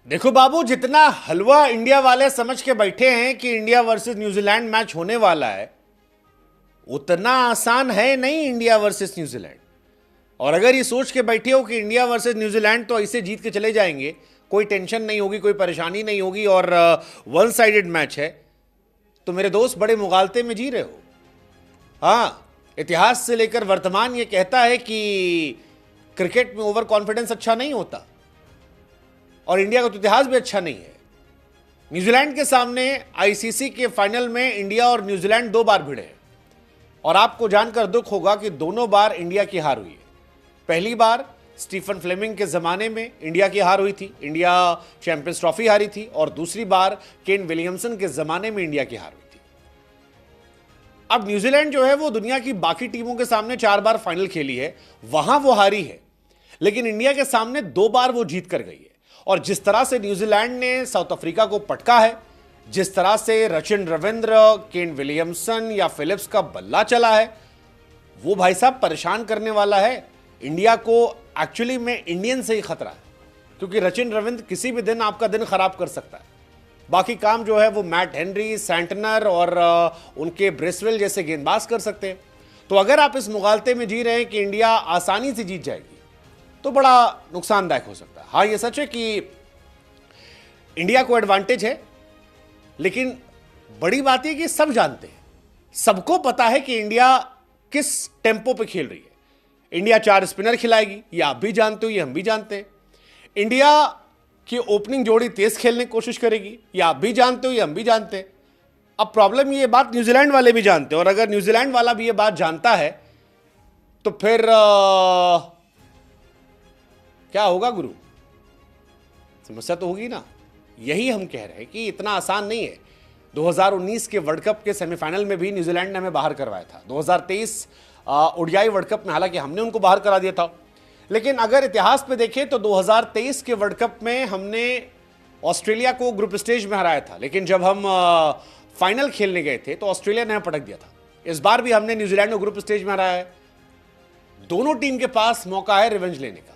देखो बाबू, जितना हलवा इंडिया वाले समझ के बैठे हैं कि इंडिया वर्सेस न्यूजीलैंड मैच होने वाला है, उतना आसान है नहीं इंडिया वर्सेस न्यूजीलैंड। और अगर ये सोच के बैठे हो कि इंडिया वर्सेस न्यूजीलैंड तो ऐसे जीत के चले जाएंगे, कोई टेंशन नहीं होगी, कोई परेशानी नहीं होगी और वन साइडेड मैच है, तो मेरे दोस्त बड़े मुगालते में जी रहे हो। हाँ, इतिहास से लेकर वर्तमान ये कहता है कि क्रिकेट में ओवर कॉन्फिडेंस अच्छा नहीं होता और इंडिया का तो इतिहास भी अच्छा नहीं है। न्यूजीलैंड के सामने आईसीसी के फाइनल में इंडिया और न्यूजीलैंड 2 बार भिड़े हैं और आपको जानकर दुख होगा कि दोनों बार इंडिया की हार हुई है। पहली बार स्टीफन फ्लेमिंग के जमाने में इंडिया की हार हुई थी, इंडिया चैंपियंस ट्रॉफी हारी थी, और दूसरी बार केन विलियमसन के जमाने में इंडिया की हार हुई थी। अब न्यूजीलैंड जो है वो दुनिया की बाकी टीमों के सामने 4 बार फाइनल खेली है, वहां वो हारी है, लेकिन इंडिया के सामने 2 बार वो जीत कर गई है। और जिस तरह से न्यूजीलैंड ने साउथ अफ्रीका को पटका है, जिस तरह से रचिन रविंद्र, केन विलियमसन या फिलिप्स का बल्ला चला है, वो भाई साहब परेशान करने वाला है। इंडिया को एक्चुअली में इंडियन से ही खतरा है, क्योंकि रचिन रविंद्र किसी भी दिन आपका दिन खराब कर सकता है। बाकी काम जो है वो मैट हेनरी, सैंटनर और उनके ब्रेसवेल जैसे गेंदबाज कर सकते हैं। तो अगर आप इस मुगालते में जी रहे हैं कि इंडिया आसानी से जीत जाएगी, तो बड़ा नुकसानदायक हो सकता है। हाँ, ये सच है कि इंडिया को एडवांटेज है, लेकिन बड़ी बात यह कि सब जानते हैं, सबको पता है कि इंडिया किस टेम्पो पे खेल रही है। इंडिया 4 स्पिनर खिलाएगी, ये आप भी जानते हो, ये हम भी जानते हैं। इंडिया की ओपनिंग जोड़ी तेज खेलने की कोशिश करेगी, ये आप भी जानते हो, ये हम भी जानते हैं। अब प्रॉब्लम ये बात न्यूजीलैंड वाले भी जानते हैं, और अगर न्यूजीलैंड वाला भी ये बात जानता है तो फिर क्या होगा गुरु? समस्या तो होगी ना। यही हम कह रहे हैं कि इतना आसान नहीं है। 2019 के वर्ल्ड कप के सेमीफाइनल में भी न्यूजीलैंड ने हमें बाहर करवाया था। 2023 ओडीआई वर्ल्ड कप में हालांकि हमने उनको बाहर करा दिया था, लेकिन अगर इतिहास पे देखें तो 2023 के वर्ल्ड कप में हमने ऑस्ट्रेलिया को ग्रुप स्टेज में हराया था, लेकिन जब हम फाइनल खेलने गए थे तो ऑस्ट्रेलिया ने हमें पटक दिया था। इस बार भी हमने न्यूजीलैंड को ग्रुप स्टेज में हराया है। दोनों टीम के पास मौका है रिवेंज लेने का।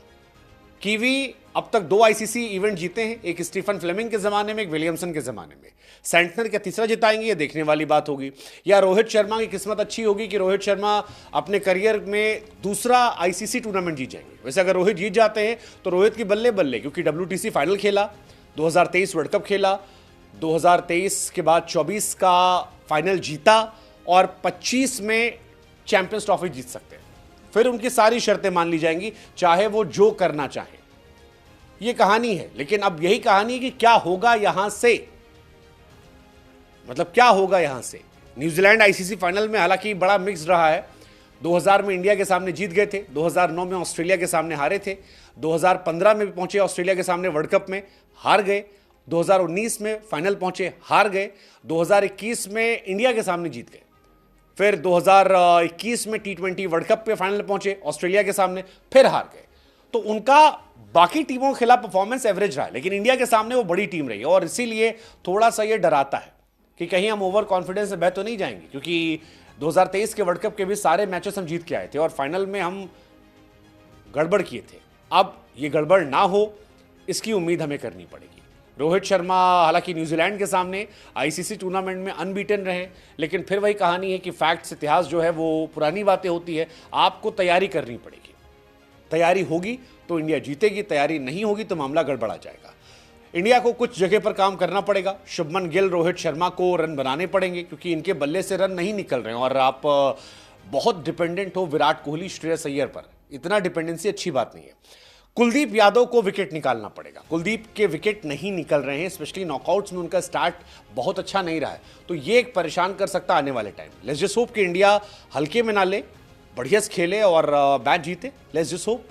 कीवी अब तक 2 आईसीसी इवेंट जीते हैं, एक स्टीफन फ्लेमिंग के जमाने में, एक विलियमसन के जमाने में। सैंटनर का तीसरा जिताएंगे, ये देखने वाली बात होगी। या रोहित शर्मा की किस्मत अच्छी होगी कि रोहित शर्मा अपने करियर में दूसरा आईसीसी टूर्नामेंट जीत जाएंगे। वैसे अगर रोहित जीत जाते हैं तो रोहित की बल्ले बल्ले, क्योंकि WTC फाइनल खेला, 2023 वर्ल्ड कप खेला, 2023 के बाद 24 का फाइनल जीता और 25 में चैंपियंस ट्रॉफी जीत सकते हैं। फिर उनकी सारी शर्तें मान ली जाएंगी, चाहे वो जो करना चाहे। ये कहानी है, लेकिन अब यही कहानी है कि क्या होगा यहां से, मतलब क्या होगा यहां से। न्यूजीलैंड आईसीसी फाइनल में हालांकि बड़ा मिक्स रहा है। 2000 में इंडिया के सामने जीत गए थे, 2009 में ऑस्ट्रेलिया के सामने हारे थे, 2015 में भी पहुंचे ऑस्ट्रेलिया के सामने वर्ल्ड कप में, हार गए, 2019 में फाइनल पहुंचे, हार गए, 2021 में इंडिया के सामने जीत गए, फिर 2021 में T20 वर्ल्ड कप पे फाइनल पहुंचे ऑस्ट्रेलिया के सामने, फिर हार गए। तो उनका बाकी टीमों के खिलाफ परफॉर्मेंस एवरेज रहा है, लेकिन इंडिया के सामने वो बड़ी टीम रही है, और इसीलिए थोड़ा सा ये डराता है कि कहीं हम ओवर कॉन्फिडेंस से बह तो नहीं जाएंगे, क्योंकि 2023 के वर्ल्ड कप के भी सारे मैचेस हम जीत के आए थे और फाइनल में हम गड़बड़ किए थे। अब ये गड़बड़ ना हो, इसकी उम्मीद हमें करनी पड़ेगी। रोहित शर्मा हालांकि न्यूजीलैंड के सामने आईसीसी टूर्नामेंट में अनबीटन रहे, लेकिन फिर वही कहानी है कि फैक्ट्स, इतिहास जो है वो पुरानी बातें होती है। आपको तैयारी करनी पड़ेगी, तैयारी होगी तो इंडिया जीतेगी, तैयारी नहीं होगी तो मामला गड़बड़ा जाएगा। इंडिया को कुछ जगह पर काम करना पड़ेगा। शुभमन गिल, रोहित शर्मा को रन बनाने पड़ेंगे, क्योंकि इनके बल्ले से रन नहीं निकल रहे हैं, और आप बहुत डिपेंडेंट हो विराट कोहली, श्रेयस अय्यर पर। इतना डिपेंडेंसी अच्छी बात नहीं है। कुलदीप यादव को विकेट निकालना पड़ेगा। कुलदीप के विकेट नहीं निकल रहे हैं, स्पेशली नॉकआउट्स में उनका स्टार्ट बहुत अच्छा नहीं रहा है, तो ये एक परेशान कर सकता आने वाले टाइम। लेट्स जस्ट होप कि इंडिया हल्के में ना ले, बढ़िया से खेले और मैच जीते। Let's just hope.